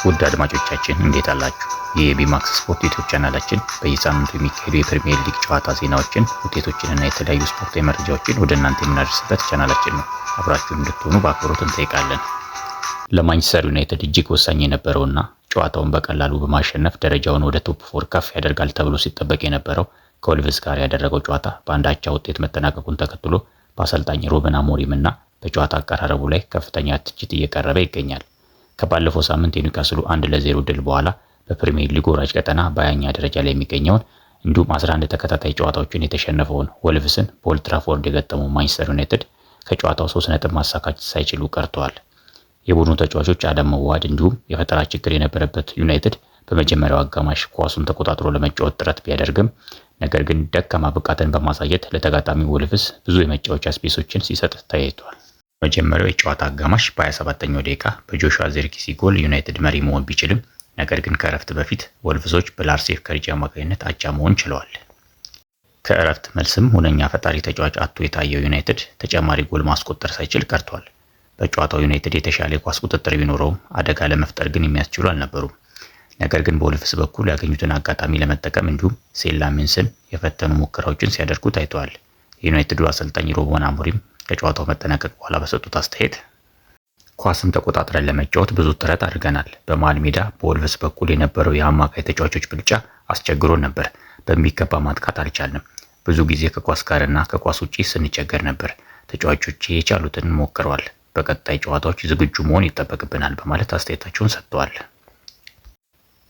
ውድ አድማጮቻችን እንዴት አላችሁ? የቢማክስ ስፖርት ዩቲዩብ ቻናላችን በየሳምንቱ የሚካሄዱ የፕሪሚየር ሊግ ጨዋታ ዜናዎችን፣ ውጤቶችንና የተለያዩ ስፖርታዊ መረጃዎችን ወደ እናንተ የምናደርስበት ቻናላችን ነው። አብራችሁን እንድትሆኑ በአክብሮት እንጠይቃለን። ለማንቸስተር ዩናይትድ እጅግ ወሳኝ የነበረውና ጨዋታውን በቀላሉ በማሸነፍ ደረጃውን ወደ ቶፕ 4 ከፍ ያደርጋል ተብሎ ሲጠበቅ የነበረው ከወልቭስ ጋር ያደረገው ጨዋታ በአንድ አቻ ውጤት መጠናቀቁን ተከትሎ በአሰልጣኝ ሩበን አሞሪም እና በጨዋታ አቀራረቡ ላይ ከፍተኛ ትችት እየቀረበ ይገኛል። ከባለፈው ሳምንት የኒውካስሉ 1-0 ድል በኋላ በፕሪሚየር ሊግ ወራጅ ቀጠና በ20ኛ ደረጃ ላይ የሚገኘውን እንዲሁም 11 ተከታታይ ጨዋታዎችን የተሸነፈውን ወልቭስን በኦልድ ትራፎርድ የገጠመው ማንቸስተር ዩናይትድ ከጨዋታው 3 ነጥብ ማሳካት ሳይችሉ ቀርተዋል። የቡድኑ ተጫዋቾች አደም መዋሃድ እንዲሁም የፈጠራ ችግር የነበረበት ዩናይትድ በመጀመሪያው አጋማሽ ኳሱን ተቆጣጥሮ ለመጫወት ጥረት ቢያደርግም ነገር ግን ደካማ ብቃትን በማሳየት ለተጋጣሚ ወልቭስ ብዙ የመጫወቻ ስፔሶችን ሲሰጥ ታይቷል። መጀመሪያው የጨዋታ አጋማሽ በ27ኛው ደቂቃ በጆሹዋ ዚርክዚ ጎል ዩናይትድ መሪ መሆን ቢችልም ነገር ግን ከእረፍት በፊት ወልቭሶች በላርሴፍ ከሪጂ አማካኝነት አቻ መሆን ችለዋል። ከእረፍት መልስም ሁነኛ ፈጣሪ ተጫዋች አጥቶ የታየው ዩናይትድ ተጨማሪ ጎል ማስቆጠር ሳይችል ቀርቷል። በጨዋታው ዩናይትድ የተሻለ ኳስ ቁጥጥር ቢኖረውም አደጋ ለመፍጠር ግን የሚያስችሉ አልነበሩም። ነገር ግን በወልቭስ በኩል ያገኙትን አጋጣሚ ለመጠቀም እንዲሁም ሴላሚንስን የፈተኑ ሙከራዎችን ሲያደርጉ ታይተዋል። የዩናይትዱ አሰልጣኝ ሩበን አሞሪም ከጨዋታው መጠናቀቅ በኋላ በሰጡት አስተያየት ኳስን ተቆጣጥረን ለመጫወት ብዙ ጥረት አድርገናል። በመሃል ሜዳ በወልቭስ በኩል የነበረው የአማካይ ተጫዋቾች ብልጫ አስቸግሮን ነበር። በሚገባ ማጥቃት አልቻልንም። ብዙ ጊዜ ከኳስ ጋርና ከኳስ ውጪ ስንቸገር ነበር። ተጫዋቾች የቻሉትን ሞክረዋል። በቀጣይ ጨዋታዎች ዝግጁ መሆን ይጠበቅብናል በማለት አስተያየታቸውን ሰጥተዋል።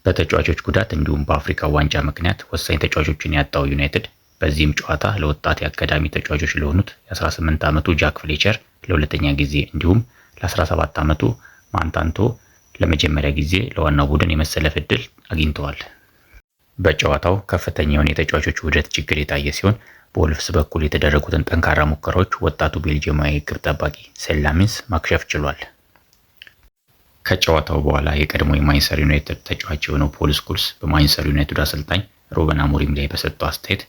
በተጫዋቾች ጉዳት እንዲሁም በአፍሪካ ዋንጫ ምክንያት ወሳኝ ተጫዋቾችን ያጣው ዩናይትድ በዚህም ጨዋታ ለወጣት የአካዳሚ ተጫዋቾች ለሆኑት የ18 ዓመቱ ጃክ ፍሌቸር ለሁለተኛ ጊዜ እንዲሁም ለ17 ዓመቱ ማንታንቶ ለመጀመሪያ ጊዜ ለዋናው ቡድን የመሰለፍ ዕድል አግኝተዋል። በጨዋታው ከፍተኛ የሆነ የተጫዋቾች ውህደት ችግር የታየ ሲሆን በወልቭስ በኩል የተደረጉትን ጠንካራ ሙከራዎች ወጣቱ ቤልጂየማዊ ግብ ጠባቂ ሴላሚንስ ማክሸፍ ችሏል። ከጨዋታው በኋላ የቀድሞ የማንቸስተር ዩናይትድ ተጫዋች የሆነው ፖል ስኮልስ በማንቸስተር ዩናይትድ አሰልጣኝ ሩበን አሞሪም ላይ በሰጠው አስተያየት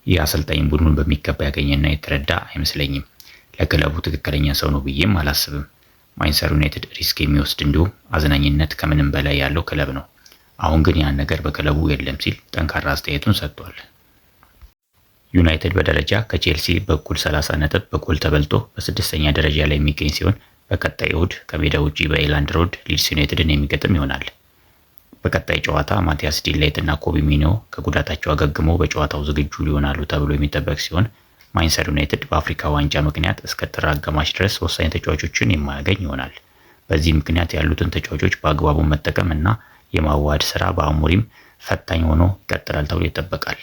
ይህ አሰልጣኝ ቡድኑን በሚገባ ያገኘና የተረዳ አይመስለኝም። ለክለቡ ትክክለኛ ሰው ነው ብዬም አላስብም። ማንቸስተር ዩናይትድ ሪስክ የሚወስድ እንዲሁም አዝናኝነት ከምንም በላይ ያለው ክለብ ነው። አሁን ግን ያን ነገር በክለቡ የለም ሲል ጠንካራ አስተያየቱን ሰጥቷል። ዩናይትድ በደረጃ ከቼልሲ በኩል 30 ነጥብ በጎል ተበልጦ በስድስተኛ ደረጃ ላይ የሚገኝ ሲሆን በቀጣይ እሁድ ከሜዳ ውጪ በኤላንድ ሮድ ሊድስ ዩናይትድን የሚገጥም ይሆናል። በቀጣይ ጨዋታ ማቲያስ ዲላይት እና ኮቢ ሚኖ ከጉዳታቸው አገግመው በጨዋታው ዝግጁ ሊሆናሉ ተብሎ የሚጠበቅ ሲሆን ማንቸስተር ዩናይትድ በአፍሪካ ዋንጫ ምክንያት እስከ ጥር አጋማሽ ድረስ ወሳኝ ተጫዋቾችን የማያገኝ ይሆናል። በዚህ ምክንያት ያሉትን ተጫዋቾች በአግባቡ መጠቀም እና የማዋሃድ ስራ በአሞሪም ፈታኝ ሆኖ ይቀጥላል ተብሎ ይጠበቃል።